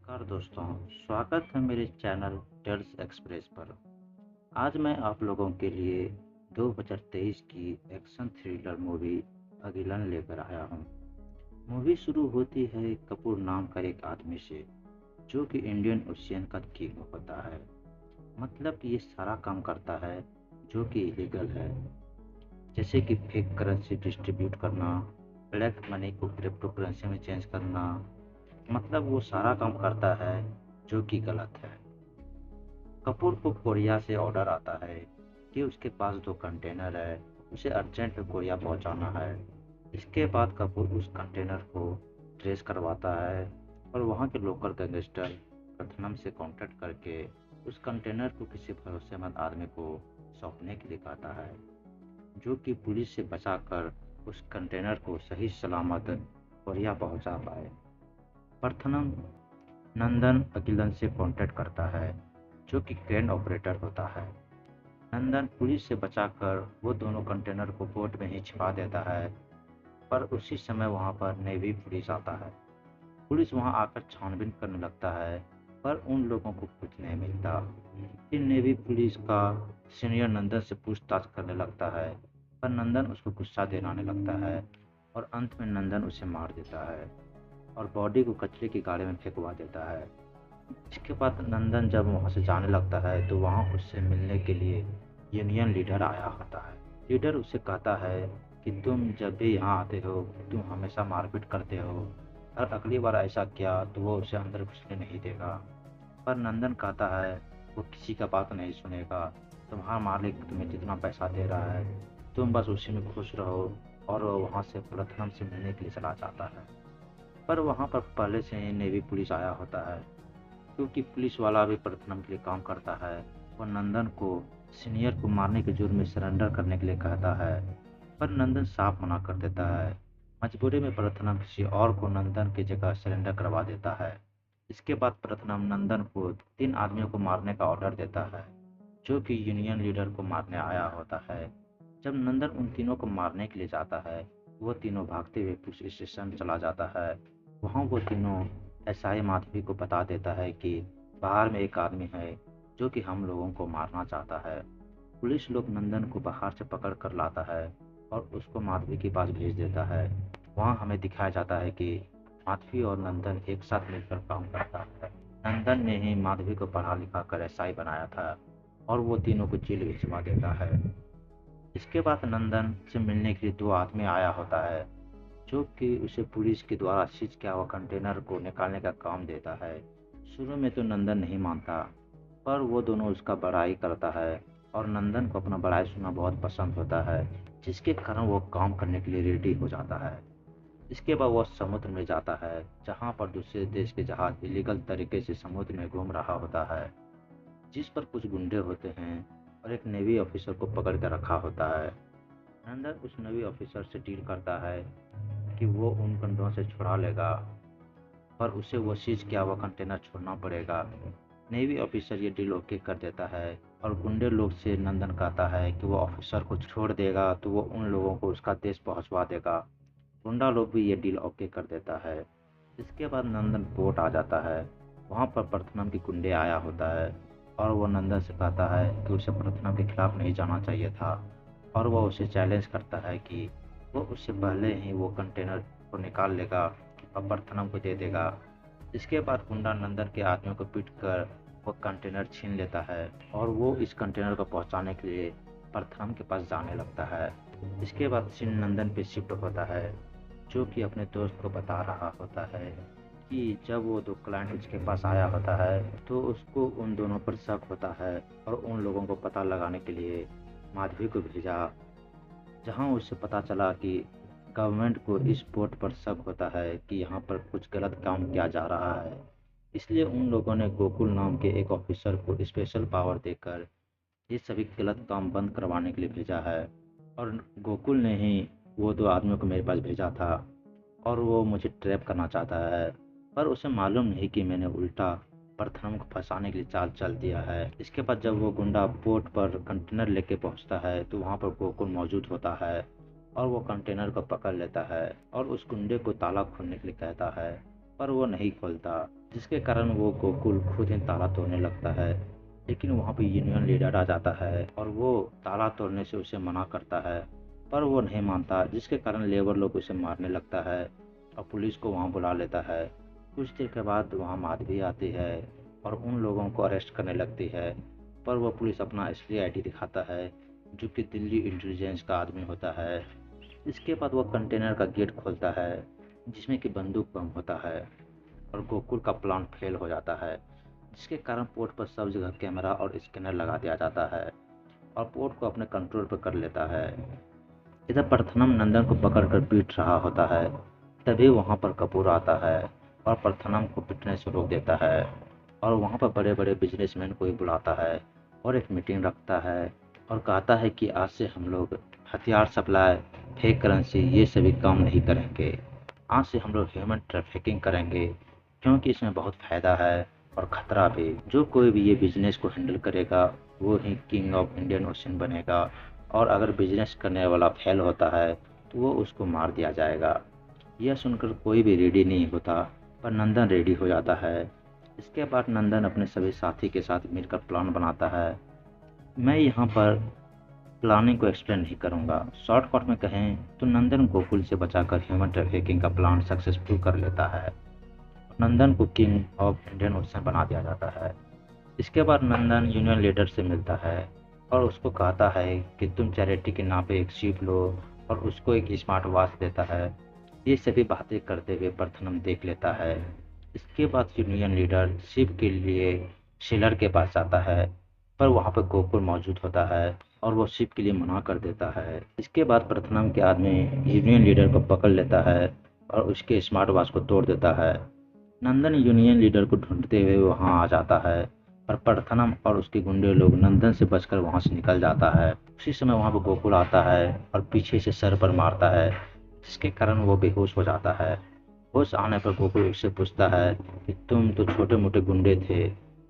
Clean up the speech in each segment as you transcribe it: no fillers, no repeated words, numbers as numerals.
नमस्कार दोस्तों, स्वागत है मेरे चैनल टेल्स एक्सप्रेस पर। आज मैं आप लोगों के लिए 2023 की एक्शन थ्रिलर मूवी अगिलन लेकर आया हूँ। मूवी शुरू होती है कपूर नाम का एक आदमी से, जो कि इंडियन ओशियन का किंग होता है। मतलब कि ये सारा काम करता है जो कि इलीगल है, जैसे कि फेक करेंसी डिस्ट्रीब्यूट करना, ब्लैक मनी को क्रिप्टो करेंसी में चेंज करना। मतलब वो सारा काम करता है जो कि गलत है। कपूर को कोरिया से ऑर्डर आता है कि उसके पास 2 कंटेनर है, उसे अर्जेंट में कोरिया पहुंचाना है। इसके बाद कपूर उस कंटेनर को ट्रेस करवाता है और वहां के लोकल गैंगस्टर रत्नम से कांटेक्ट करके उस कंटेनर को किसी भरोसेमंद आदमी को सौंपने के लिए कहता है, जो कि पुलिस से बचाकर उस कंटेनर को सही सलामत कोरिया पहुंचा पाए। प्रथम नंदन अगिलन से कांटेक्ट करता है, जो कि क्रेन ऑपरेटर होता है। नंदन पुलिस से बचाकर वो दोनों कंटेनर को बोट में ही छिपा देता है, पर उसी समय वहां पर नेवी पुलिस आता है। पुलिस वहां आकर छानबीन करने लगता है, पर उन लोगों को कुछ नहीं मिलता। फिर नेवी पुलिस का सीनियर नंदन से पूछताछ करने लगता है, पर नंदन उसको गुस्सा दिलाने लगता है और अंत में नंदन उसे मार देता है और बॉडी को कचरे की गाड़ी में फेंकवा देता है। इसके बाद नंदन जब वहाँ से जाने लगता है तो वहाँ उससे मिलने के लिए यूनियन लीडर आया होता है। लीडर उसे कहता है कि तुम जब भी यहाँ आते हो तुम हमेशा मारपीट करते हो और अगली बार ऐसा किया तो वो उसे अंदर घुसने नहीं देगा। पर नंदन कहता है वो किसी का बात नहीं सुनेगा। तुम्हारा मालिक तुम्हें जितना पैसा दे रहा है तुम बस उसी में खुश रहो। और वो वहाँ से प्रथम से मिलने के लिए चला जाता है। पर वहाँ पर पहले से ही नेवी पुलिस आया होता है, क्योंकि पुलिस वाला भी प्रथम के लिए काम करता है। वह नंदन को सीनियर को मारने के जुर्म में सरेंडर करने के लिए कहता है, पर नंदन साफ मना कर देता है। मजबूरी में प्रथम किसी और को नंदन की जगह सरेंडर करवा देता है। इसके बाद प्रथम नंदन को 3 आदमियों को मारने का ऑर्डर देता है, जो कि यूनियन लीडर को मारने आया होता है। जब नंदन उन तीनों को मारने के लिए जाता है, वो तीनों भागते हुए पुलिस स्टेशन चला जाता है। वहाँ वो तीनों एसआई माधवी को बता देता है कि बाहर में एक आदमी है जो कि हम लोगों को मारना चाहता है। पुलिस लोग नंदन को बाहर से पकड़ कर लाता है और उसको माधवी के पास भेज देता है। वहाँ हमें दिखाया जाता है कि माधवी और नंदन एक साथ मिलकर काम करता है। नंदन ने ही माधवी को पढ़ा लिखा कर एसआई बनाया था और वो तीनों को जेल भिजवा देता है। इसके बाद नंदन से मिलने के लिए 2 आदमी आया होता है, जो कि उसे पुलिस के द्वारा सीज किया हुआ कंटेनर को निकालने का काम देता है। शुरू में तो नंदन नहीं मानता, पर वो दोनों उसका बड़ाई करता है और नंदन को अपना बड़ाई सुनना बहुत पसंद होता है, जिसके कारण वो काम करने के लिए रेडी हो जाता है। इसके बाद वह समुद्र में जाता है, जहाँ पर दूसरे देश के जहाज इलीगल तरीके से समुद्र में घूम रहा होता है, जिस पर कुछ गुंडे होते हैं और एक नेवी ऑफिसर को पकड़ कर रखा होता है। नंदन उस नेवी ऑफिसर से डील करता है कि वो उन गुंडों से छुड़ा लेगा, पर उसे वो सीज किया हुआ कंटेनर छोड़ना पड़ेगा। नेवी ऑफिसर ये डील ओके कर देता है और गुंडे लोग से नंदन कहता है कि वो ऑफिसर को छोड़ देगा तो वो उन लोगों को उसका देश पहुंचवा देगा। गुंडा लोग भी ये डील ओके कर देता है। इसके बाद नंदन पोर्ट आ जाता है। वहाँ पर प्रथनम की गुंडे आया होता है और वो नंदन से कहता है कि उसे प्रथनम के खिलाफ नहीं जाना चाहिए था, और वो उसे चैलेंज करता है कि वो उससे पहले ही वो कंटेनर को निकाल लेगा और प्रथनम को दे देगा। इसके बाद गुंडा नंदन के आदमियों को पीट कर वो कंटेनर छीन लेता है और वो इस कंटेनर को पहुंचाने के लिए प्रथम के पास जाने लगता है। इसके बाद सीन नंदन पे शिफ्ट होता है, जो कि अपने दोस्त को बता रहा होता है कि जब वो 2 क्लाइंट उसके पास आया होता है तो उसको उन दोनों पर शक होता है और उन लोगों को पता लगाने के लिए माधवी को भेजा, जहां उससे पता चला कि गवर्नमेंट को इस पोर्ट पर शक होता है कि यहाँ पर कुछ गलत काम किया जा रहा है। इसलिए उन लोगों ने गोकुल नाम के एक ऑफिसर को स्पेशल पावर देकर ये सभी गलत काम बंद करवाने के लिए भेजा है। और गोकुल ने ही वो 2 आदमियों को मेरे पास भेजा था और वो मुझे ट्रैप करना चाहता है, पर उसे मालूम नहीं कि मैंने उल्टा प्रथम को फंसाने के लिए चाल चल दिया है। इसके बाद जब वो गुंडा पोर्ट पर कंटेनर लेके पहुंचता है तो वहां पर गोकुल मौजूद होता है और वो कंटेनर को पकड़ लेता है और उस गुंडे को ताला खोलने के लिए कहता है, पर वो नहीं खोलता। जिसके कारण वो गोकुल खुद ही ताला तोड़ने लगता है। लेकिन वहाँ पे यूनियन लीडर आ जाता है और वो ताला तोड़ने से उसे मना करता है, पर वो नहीं मानता, जिसके कारण लेबर लोग उसे मारने लगता है और पुलिस को वहाँ बुला लेता है। कुछ देर के बाद वहाँ माधवी आती है और उन लोगों को अरेस्ट करने लगती है, पर वो पुलिस अपना असली आईडी दिखाता है, जो कि दिल्ली इंटेलिजेंस का आदमी होता है। इसके बाद वो कंटेनर का गेट खोलता है, जिसमें कि बंदूक बम होता है और गोकुल का प्लान फेल हो जाता है, जिसके कारण पोर्ट पर सब जगह कैमरा और स्कैनर लगा दिया जाता है और पोर्ट को अपने कंट्रोल पर कर लेता है। इधर प्रथनम नंदन को पकड़कर पीट रहा होता है, तभी वहाँ पर कपूर आता है और प्रथनम को पीटने से रोक देता है और वहाँ पर बड़े बड़े बिजनेसमैन को ही बुलाता है और एक मीटिंग रखता है और कहता है कि आज से हम लोग हथियार सप्लाई, फेक करेंसी ये सभी काम नहीं करेंगे। आज से हम लोग ह्यूमन ट्रैफिकिंग करेंगे, क्योंकि इसमें बहुत फ़ायदा है और ख़तरा भी। जो कोई भी ये बिजनेस को हैंडल करेगा वो ही किंग ऑफ इंडियन ओशन बनेगा, और अगर बिजनेस करने वाला फेल होता है तो वो उसको मार दिया जाएगा। यह सुनकर कोई भी रेडी नहीं होता, पर नंदन रेडी हो जाता है। इसके बाद नंदन अपने सभी साथी के साथ मिलकर प्लान बनाता है। मैं यहाँ पर प्लानिंग को एक्सप्लेन नहीं करूँगा। शॉर्टकट में कहें तो नंदन गोकुल से बचाकर ह्यूमन ट्रैफिकिंग का प्लान सक्सेसफुल कर लेता है। नंदन को किंग ऑफ इंडियन ओशन बना दिया जाता है। इसके बाद नंदन यूनियन लीडर से मिलता है और उसको कहता है कि तुम चैरिटी के नाम पे एक शिप लो, और उसको एक स्मार्ट वॉच देता है। ये सभी बातें करते हुए प्रथनम देख लेता है। इसके बाद यूनियन लीडर शिप के लिए सेलर के पास जाता है, पर वहाँ पर गोकुल मौजूद होता है और वो शिप के लिए मना कर देता है। इसके बाद प्रथनम के आदमी यूनियन लीडर को पकड़ लेता है और उसके स्मार्ट वॉच को तोड़ देता है। नंदन यूनियन लीडर को ढूंढते हुए वहां आ जाता है, पर प्रथनम और उसके गुंडे लोग नंदन से बचकर वहां से निकल जाता है। उसी समय वहां पर गोकुल आता है और पीछे से सर पर मारता है, जिसके कारण वो बेहोश हो जाता है। होश आने पर गोकुल उससे पूछता है कि तुम तो छोटे मोटे गुंडे थे,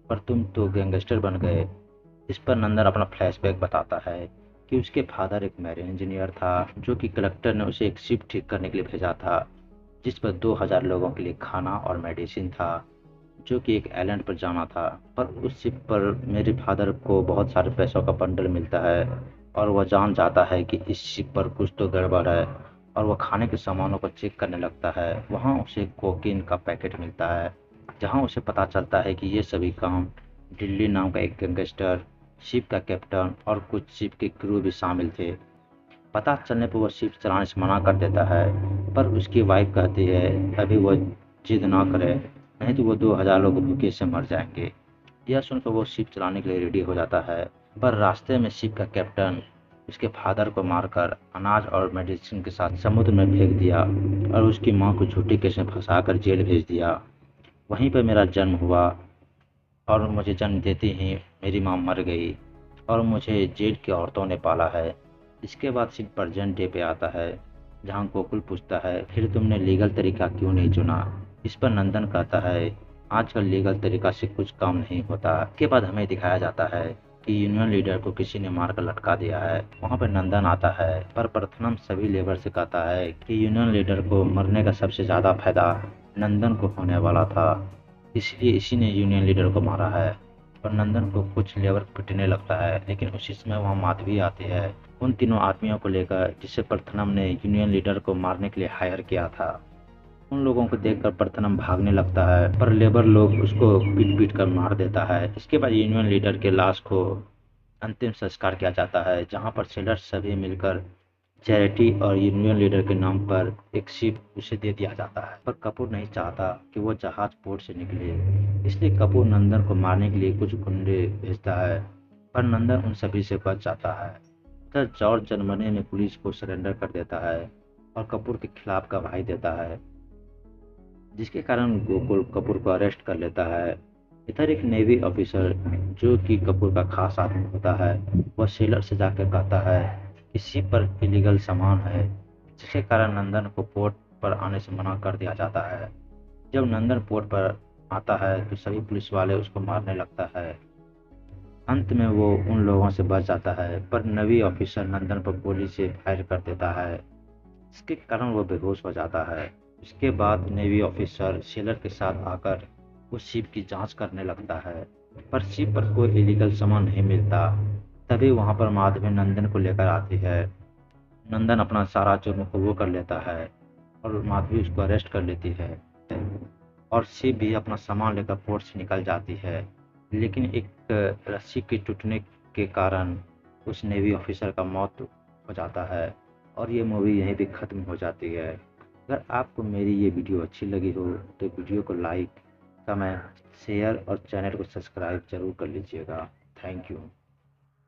पर तुम तो गैंगस्टर बन गए। इस पर नंदन अपना फ्लैशबैक बताता है कि उसके फादर एक मैरीन इंजीनियर था, जो कि कलेक्टर ने उसे एक शिप ठीक करने के लिए भेजा था, जिस पर 2000 लोगों के लिए खाना और मेडिसिन था, जो कि एक आइलैंड पर जाना था। पर उस शिप पर मेरे फादर को बहुत सारे पैसों का बंडल मिलता है और वह जान जाता है कि इस शिप पर कुछ तो गड़बड़ है, और वह खाने के सामानों को चेक करने लगता है। वहाँ उसे कोकीन का पैकेट मिलता है, जहाँ उसे पता चलता है कि ये सभी काम दिल्ली नाम का एक गैंगस्टर, शिप का कैप्टन और कुछ शिप के क्रू भी शामिल थे। पता चलने पर वह शिप चलाने से मना कर देता है, पर उसकी वाइफ कहती है अभी वह जिद ना करे, नहीं तो वो 2000 लोग भूखे से मर जाएंगे। यह सुनकर वो शिप चलाने के लिए रेडी हो जाता है, पर रास्ते में शिप का कैप्टन उसके फादर को मारकर अनाज और मेडिसिन के साथ समुद्र में फेंक दिया और उसकी मां को झूठी केस में फंसाकर जेल भेज दिया। वहीं पर मेरा जन्म हुआ और मुझे जन्म देते ही मेरी मां मर गई और मुझे जेल की औरतों ने पाला है। इसके बाद सीन प्रेजेंट डे पे आता है, जहाँ गोकुल पूछता है फिर तुमने लीगल तरीका क्यों नहीं चुना। इस पर नंदन कहता है आजकल लीगल तरीका से कुछ काम नहीं होता। इसके बाद हमें दिखाया जाता है कि यूनियन लीडर को किसी ने मारकर लटका दिया है। वहाँ पर नंदन आता है, पर प्रथनम सभी लेबर से कहता है कि यूनियन लीडर को मरने का सबसे ज्यादा फायदा नंदन को होने वाला था, इसलिए इसी ने यूनियन लीडर को मारा है। और नंदन को कुछ लेबर पिटने लगता है, लेकिन उसी समय वहाँ माधवी आती है उन तीनों आदमियों को लेकर जिसे प्रथनम ने यूनियन लीडर को मारने के लिए हायर किया था। उन लोगों को देखकर प्रथनम भागने लगता है, पर लेबर लोग उसको पीट पीट कर मार देता है। इसके बाद यूनियन लीडर के लाश को अंतिम संस्कार किया जाता है, जहाँ पर सेलर सभी मिलकर चैरिटी और यूनियन लीडर के नाम पर एक शिप उसे दे दिया जाता है। पर कपूर नहीं चाहता कि वो जहाज पोर्ट से निकले, इसलिए कपूर नंदन को मारने के लिए कुछ गुंडे भेजता है, पर नंदन उन सभी से बच जाता है। उधर जॉर्ज जर्मनी में पुलिस को सरेंडर कर देता है और कपूर के खिलाफ गवाही देता है, जिसके कारण गोकुल कपूर को अरेस्ट कर लेता है। इधर एक नेवी ऑफिसर जो कि कपूर का खास आदमी होता है, वह सेलर से जाकर कहता है कि शिप पर इलीगल सामान है, जिसके कारण नंदन को पोर्ट पर आने से मना कर दिया जाता है। जब नंदन पोर्ट पर आता है तो सभी पुलिस वाले उसको मारने लगता है। अंत में वो उन लोगों से बच जाता है, पर नेवी ऑफिसर नंदन पर गोली से फायर कर देता है, इसके कारण वो बेहोश हो जाता है। इसके बाद नेवी ऑफिसर सेलर के साथ आकर वो शिव की जांच करने लगता है, पर शिव पर कोई इलीगल सामान नहीं मिलता। तभी वहां पर माधवी नंदन को लेकर आती है। नंदन अपना सारा जुर्म कबूल कर लेता है और माधवी उसको अरेस्ट कर लेती है और शिव भी अपना सामान लेकर पोर्ट से निकल जाती है। लेकिन एक रस्सी के टूटने के कारण उस नेवी ऑफिसर का मौत हो जाता है और ये मूवी यहीं पे ख़त्म हो जाती है। अगर आपको मेरी ये वीडियो अच्छी लगी हो तो वीडियो को लाइक, कमेंट, शेयर और चैनल को सब्सक्राइब जरूर कर लीजिएगा। Thank you.